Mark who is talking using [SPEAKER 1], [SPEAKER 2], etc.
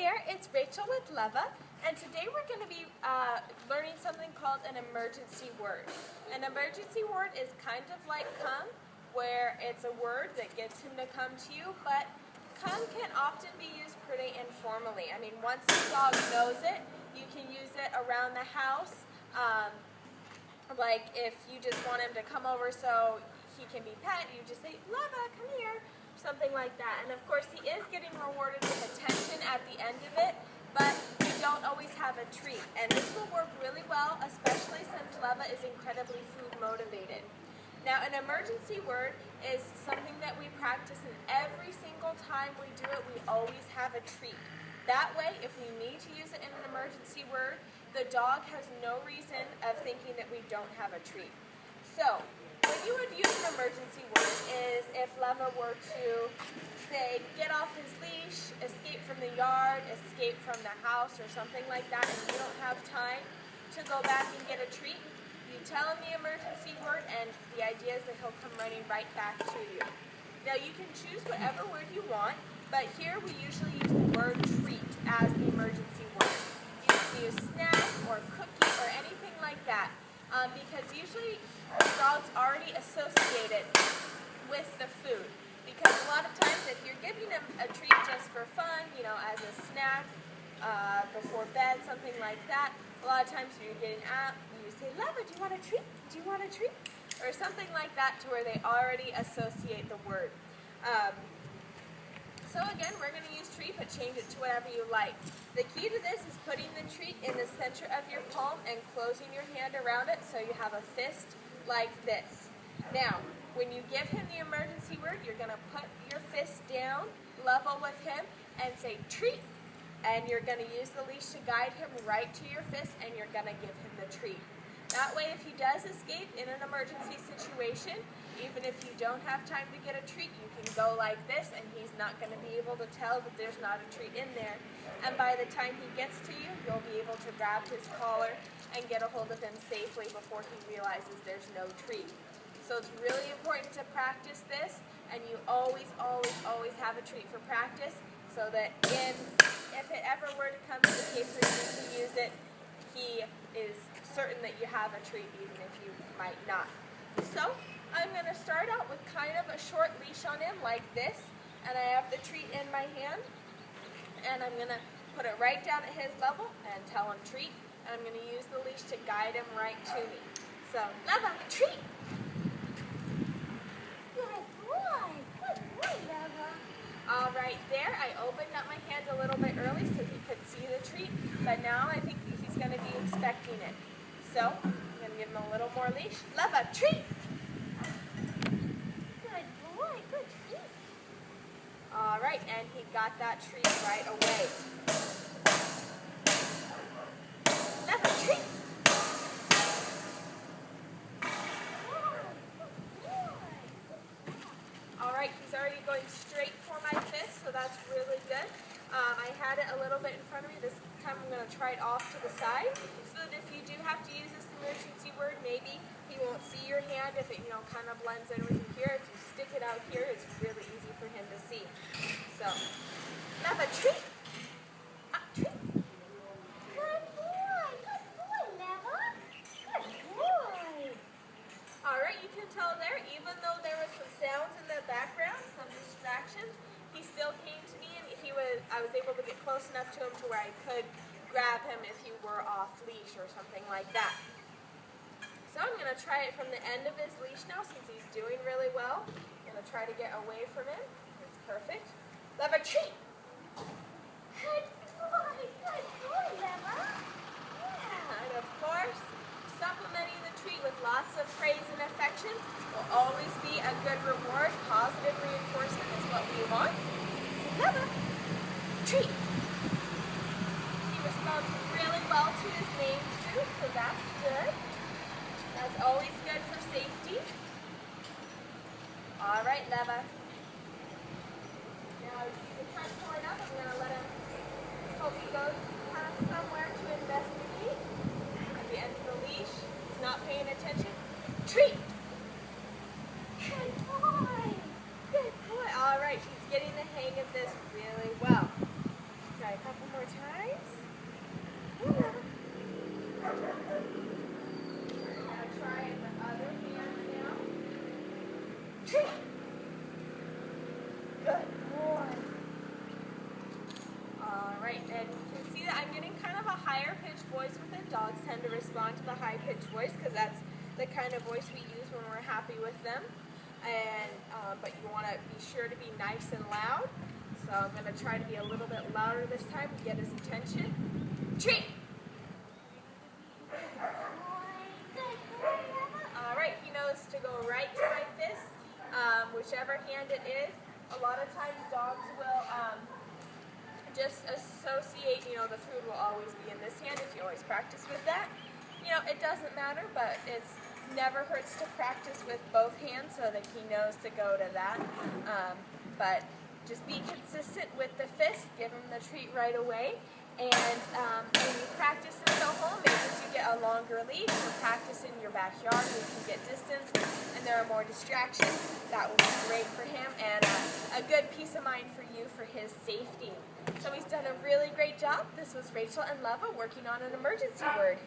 [SPEAKER 1] there, it's Rachel with Lewa, and today we're going to be learning something called an emergency word. An emergency word is kind of like come, where it's a word that gets him to come to you, but come can often be used pretty informally. I mean, once the dog knows it, you can use it around the house, like if you just want him to come over so he can be pet, you just say, Lewa, come here. Something like that. And of course he is getting rewarded with attention at the end of it, but you don't always have a treat. And this will work really well, especially since Lewa is incredibly food motivated. Now an emergency word is something that we practice, and every single time we do it, we always have a treat. That way, if we need to use it in an emergency word, the dog has no reason of thinking that we don't have a treat. So, when you would use an emergency word is if Lewa were to say, get off his leash, escape from the yard, escape from the house, or something like that, and you don't have time to go back and get a treat, you tell him the emergency word, and the idea is that he'll come running right back to you. Now you can choose whatever word you want, but here we usually use the word treat as the emergency word. You can use snack or cookie or anything like that. Because usually the dog's already associated with the food. Because a lot of times if you're giving them a treat just for fun, you know, as a snack, before bed, something like that, a lot of times you're getting out, you say, Lewa, do you want a treat? Do you want a treat? Or something like that, to where they already associate the word. So again, we're going to use treat, but change it to whatever you like. The key to this is putting the treat in the center of your palm and closing your hand around it so you have a fist like this. Now, when you give him the emergency word, you're going to put your fist down, level with him, and say treat. And you're going to use the leash to guide him right to your fist, and you're going to give him the treat. That way, if he does escape in an emergency situation, even if you don't have time to get a treat, you can go like this, and he's not going to be able to tell that there's not a treat in there. And by the time he gets to you, you'll be able to grab his collar and get a hold of him safely before he realizes there's no treat. So it's really important to practice this, and you always, always, always have a treat for practice, so that if it ever were to come to the case where you need to use it, he is certain that you have a treat, even if you might not. So I'm going to start out with kind of a short leash on him like this, and I have the treat in my hand, and I'm going to put it right down at his level and tell him treat, and I'm going to use the leash to guide him right to me. So, Lewa, treat!
[SPEAKER 2] Good boy, Lewa.
[SPEAKER 1] All right, there, I opened up my hand a little bit early so he could see the treat, but now I think he's going to be expecting it. So, I'm going to give him a little more leash. Lewa, treat!
[SPEAKER 2] Good boy, good treat.
[SPEAKER 1] All right, and he got that treat right away. Lewa, treat! All right, he's already going straight for my fist, so that's really good. I had it a little bit in front of me. This time I'm going to try it off to the side, so that if you do have to use this emergency word, maybe he won't see your hand if it, kind of blends in with you here. If you stick it out here, it's really easy for him to see. So, Lewa, treat! Treat!
[SPEAKER 2] Good boy, Lewa. Good boy.
[SPEAKER 1] All right, you can tell there, even though there was some sounds in the background, some distractions, he still came to me, and I was able to get close enough to him to where I could grab him if he were off leash or something like that. So I'm going to try it from the end of his leash now, since he's doing really well. I'm going to try to get away from him. It's perfect. Lewa, treat!
[SPEAKER 2] Good boy, Lewa.
[SPEAKER 1] Yeah. And of course, supplementing the treat with lots of praise and affection will always be a good reward. Positive reinforcement is what we want. So Lewa, treat! He responds really well to his name too, so that's good. That's always good for safety. All right, Lewa. Now you can try to pull it up. I'm going to let him hope he goes past somewhere to investigate. At the end of the leash, he's not paying attention. Treat!
[SPEAKER 2] Good boy.
[SPEAKER 1] Good boy. All right, he's getting the hang of this really well. right, and you can see that I'm getting kind of a higher pitched voice with it. Dogs tend to respond to the high pitched voice because that's the kind of voice we use when we're happy with them. And but you want to be sure to be nice and loud. So I'm going to try to be a little bit louder this time to get his attention. Treat! All right, he knows to go right to my fist, whichever hand it is. A lot of times dogs will just associate, the food will always be in this hand if you always practice with that. It doesn't matter, but it never hurts to practice with both hands so that he knows to go to that. But just be consistent with the fist, give him the treat right away. And when you practice this at home, maybe if you get a longer lead, you can practice in your backyard, you can get distance, and there are more distractions. That will be great for him, and a good peace of mind for you for his safety. So he's done a really great job. This was Rachel and Lewa working on an emergency word.